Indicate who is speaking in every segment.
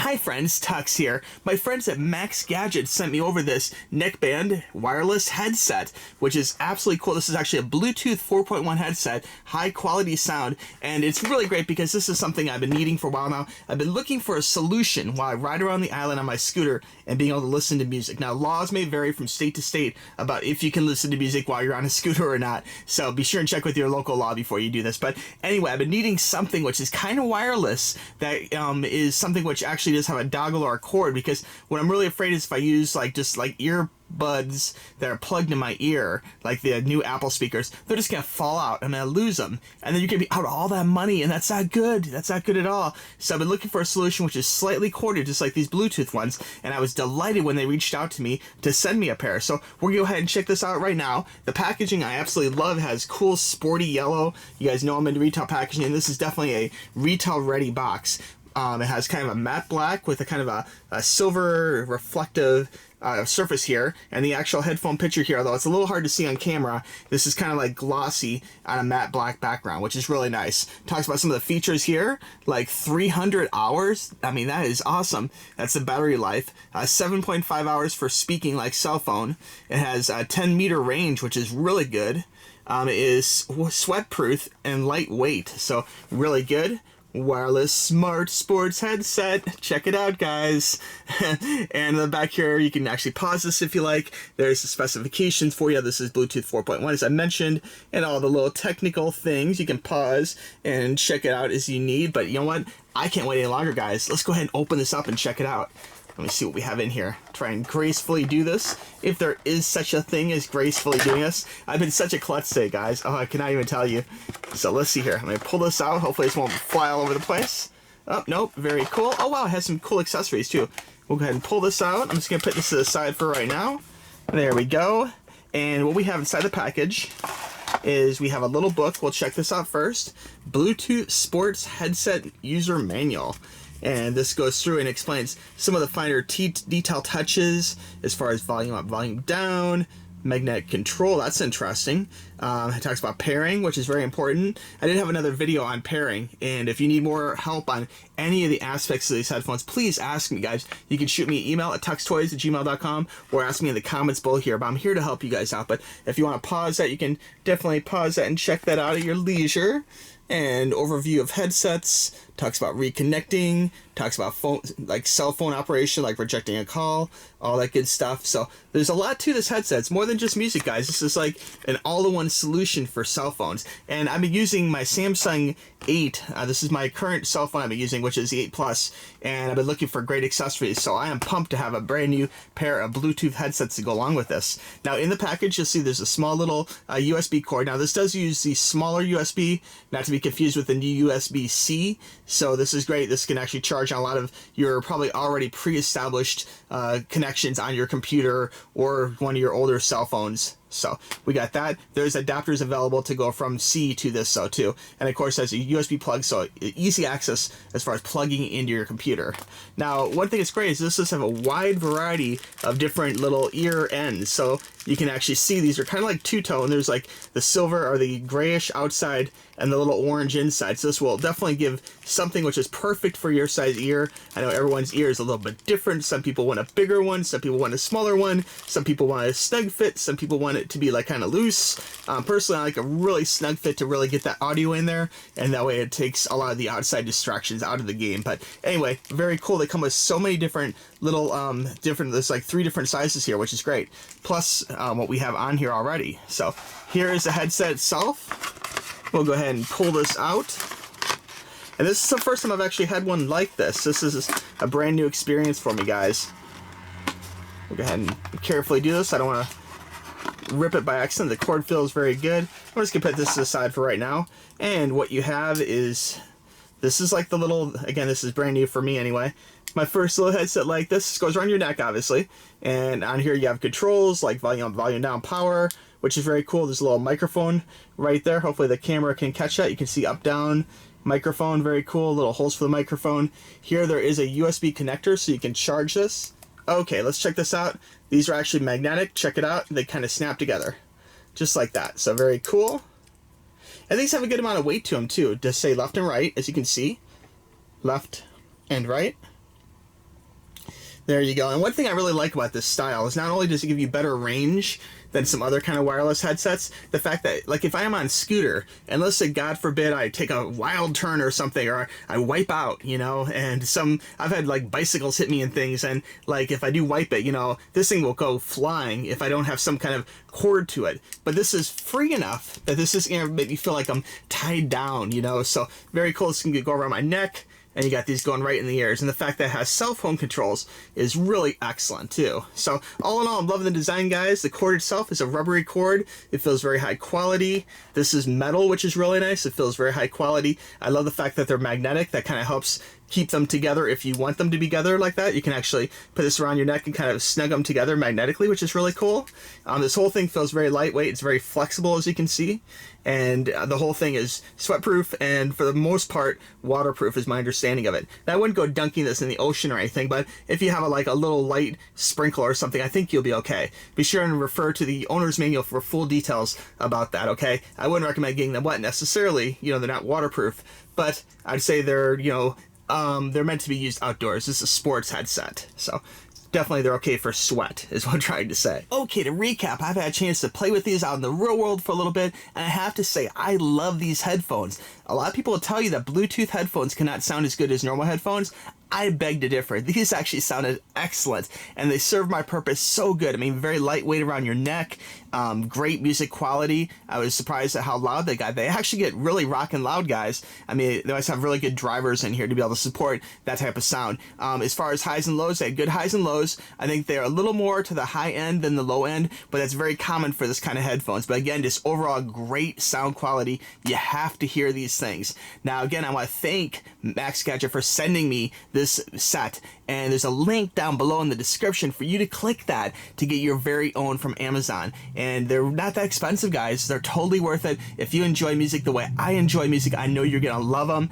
Speaker 1: Hi friends, TUXX here. My friends at MAXGADGET sent me over this Neckband wireless headset, which is absolutely cool. This is actually a Bluetooth 4.1 headset, high quality sound, and it's really great because this is something I've been needing for a while now. I've been looking for a solution while I ride around the island on my scooter and being able to listen to music. Now, laws may vary from state to state about if you can listen to music while you're on a scooter or not, so be sure and check with your local law before you do this. But anyway, I've been needing something which is kind of wireless that is something which actually does have a dongle or a cord, because what I'm really afraid is if I use just earbuds that are plugged in my ear, like the new Apple speakers, they're just gonna fall out. I'm gonna lose them, and then you're gonna be out all that money, and that's not good. That's not good at all. So I've been looking for a solution which is slightly corded, just like these Bluetooth ones, and I was delighted when they reached out to me to send me a pair. So we're gonna go ahead and check this out right now. The packaging I absolutely love. It has cool sporty yellow. You guys know I'm into retail packaging, and this is definitely a retail ready box. It has kind of a matte black with a kind of a silver reflective surface here, and the actual headphone picture here, although it's a little hard to see on camera, this is kind of like glossy on a matte black background, which is really nice. Talks about some of the features here, like 300 hours. I mean, that is awesome. That's the battery life. 7.5 hours for speaking like cell phone. It has a 10-meter range, which is really good. It is sweat-proof and lightweight, so really good. Wireless smart sports headset. Check it out, guys. And in the back here, you can actually pause this if you like. There's the specifications for you. This is Bluetooth 4.1, as I mentioned, and all the little technical things. You can pause and check it out as you need. But you know what? I can't wait any longer, guys. Let's go ahead and open this up and check it out. Let me see what we have in here. Try and gracefully do this, if there is such a thing as gracefully doing this. I've been such a klutz today, guys. Oh, I cannot even tell you. So let's see here. I'm going to pull this out. Hopefully this won't fly all over the place. Oh, nope. Very cool. Oh, wow. It has some cool accessories, too. We'll go ahead and pull this out. I'm just going to put this to the side for right now. There we go. And what we have inside the package is we have a little book. We'll check this out first. Bluetooth Sports Headset User Manual. And this goes through and explains some of the finer detail touches as far as volume up, volume down, magnetic control. That's interesting. It talks about pairing, which is very important. I did have another video on pairing, and if you need more help on any of the aspects of these headphones, please ask me, guys. You can shoot me an email at tuxtoys@gmail.com or ask me in the comments below here, but I'm here to help you guys out. But if you want to pause that, you can definitely pause that and check that out at your leisure. And overview of headsets, talks about reconnecting, talks about phone, like cell phone operation, like rejecting a call, all that good stuff. So there's a lot to this headset. It's more than just music, guys. This is like an all-in-one solution for cell phones. And I've been using my Samsung 8. This is my current cell phone I've been using, which is the 8 Plus, and I've been looking for great accessories. So I am pumped to have a brand new pair of Bluetooth headsets to go along with this. Now in the package, you'll see there's a small little USB cord. Now this does use the smaller USB, not to be confused with the new USB-C. So this is great. This can actually charge on a lot of your probably already pre-established connections on your computer or one of your older cell phones. So we got that. There's adapters available to go from C to this, so too. And of course, there's a USB plug, so easy access as far as plugging into your computer. Now, one thing that's great is this does have a wide variety of different little ear ends. So you can actually see these are kind of like two-tone. There's like the silver or the grayish outside and the little orange inside. So this will definitely give something which is perfect for your size ear. I know everyone's ear is a little bit different. Some people want a bigger one. Some people want a smaller one. Some people want a snug fit. Some people want it to be like kind of loose. Personally, I like a really snug fit to really get that audio in there, and that way it takes a lot of the outside distractions out of the game. But anyway, very cool. They come with so many different little there's like 3 different sizes here, which is great. Plus what we have on here already. So here is the headset itself. We'll go ahead and pull this out. And this is the first time I've actually had one like this. This is a brand new experience for me, guys. We'll go ahead and carefully do this. I don't want to rip it by accident. The cord feels very good. I'm just going to put this to the side for right now. And what you have is, this is like the little, again, this is brand new for me anyway. My first little headset like this. This goes around your neck, obviously. And on here you have controls like volume up, volume down, power, which is very cool. There's a little microphone right there. Hopefully the camera can catch that. You can see up, down, microphone, very cool. Little holes for the microphone. Here there is a USB connector so you can charge this. Okay, let's check this out. These are actually magnetic. Check it out. They kind of snap together. Just like that. So very cool. And these have a good amount of weight to them too. Just say left and right, as you can see. Left and right. There you go. And one thing I really like about this style is not only does it give you better range than some other kind of wireless headsets, the fact that, like, if I am on scooter, and let's say, God forbid, I take a wild turn or something, or I wipe out, you know, and I've had, like, bicycles hit me and things, and, like, if I do wipe it, you know, this thing will go flying if I don't have some kind of cord to it. But this is free enough that this is going to make me feel like I'm tied down, you know, so very cool. This can go around my neck, and you got these going right in the ears, and the fact that it has cell phone controls is really excellent too. So all in all, I'm loving the design, guys. The cord itself is a rubbery cord. It feels very high quality. This is metal, which is really nice. It feels very high quality. I love the fact that they're magnetic. That kind of helps keep them together. If you want them to be together like that, you can actually put this around your neck and kind of snug them together magnetically, which is really cool. This whole thing feels very lightweight. It's very flexible, as you can see, and the whole thing is sweat-proof and, for the most part, waterproof is my understanding of it. Now, I wouldn't go dunking this in the ocean or anything, but if you have a little light sprinkle or something, I think you'll be okay. Be sure and refer to the owner's manual for full details about that, okay? I wouldn't recommend getting them wet necessarily. You know, they're not waterproof, but I'd say they're, you know, they're meant to be used outdoors. This is a sports headset, so definitely they're okay for sweat, is what I'm trying to say. Okay, to recap, I've had a chance to play with these out in the real world for a little bit, and I have to say, I love these headphones. A lot of people will tell you that Bluetooth headphones cannot sound as good as normal headphones. I beg to differ. These actually sounded excellent, and they served my purpose so good. I mean, very lightweight around your neck, great music quality. I was surprised at how loud they got. They actually get really rockin' loud, guys. I mean, they always have really good drivers in here to be able to support that type of sound. As far as highs and lows, they had good highs and lows. I think they're a little more to the high end than the low end, but that's very common for this kind of headphones. But again, just overall great sound quality. You have to hear these things. Now, again, I want to thank MAXGADGET for sending me this set, and there's a link down below in the description for you to click that to get your very own from Amazon. And they're not that expensive, guys. They're totally worth it. If you enjoy music the way I enjoy music, I know you're gonna love them.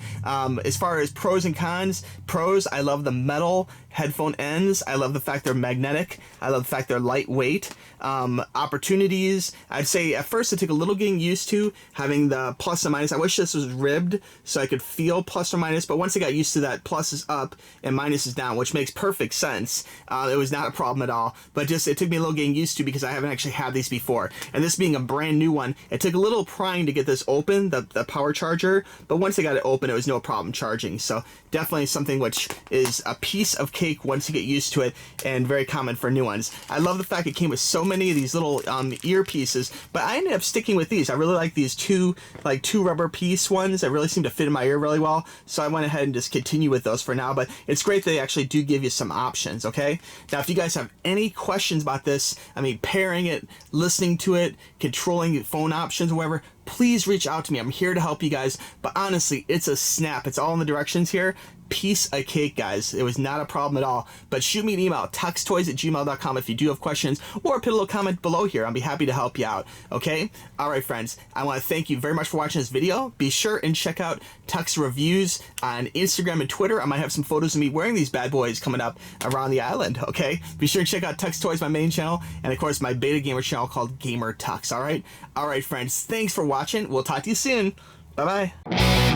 Speaker 1: As far as pros and cons, pros, I love the metal headphone ends. I love the fact they're magnetic. I love the fact they're lightweight. Opportunities, I'd say at first it took a little getting used to having the plus and minus. I wish this was ribbed so I could feel plus or minus, but once I got used to that, plus is up and minus is down, which makes perfect sense. It was not a problem at all, but just it took me a little getting used to because I haven't actually had these before. And this being a brand new one, it took a little prying to get this open, the power charger, but once I got it open, it was no problem charging. So definitely something which is a piece of cake once you get used to it, and very common for new ones. I love the fact it came with so many of these little earpieces, but I ended up sticking with these. I really like these two rubber piece ones that really seem to fit in my ear really well, so I went ahead and just continue with those for now. But it's great that they actually do give you some options. Okay, now if you guys have any questions about this, I mean, pairing it, listening to it, controlling phone options, whatever, please reach out to me. I'm here to help you guys. But honestly, it's a snap. It's all in the directions here. Piece of cake, guys. It was not a problem at all. But shoot me an email, tuxtoys@gmail.com, if you do have questions, or put a little comment below here. I'll be happy to help you out. Okay? All right, friends. I want to thank you very much for watching this video. Be sure and check out TUXX reviews on Instagram and Twitter. I might have some photos of me wearing these bad boys coming up around the island. Okay? Be sure to check out TUXX Toys, my main channel, and of course my beta gamer channel called Gamer TUXX. All right? All right, friends. Thanks for watching. We'll talk to you soon. Bye-bye.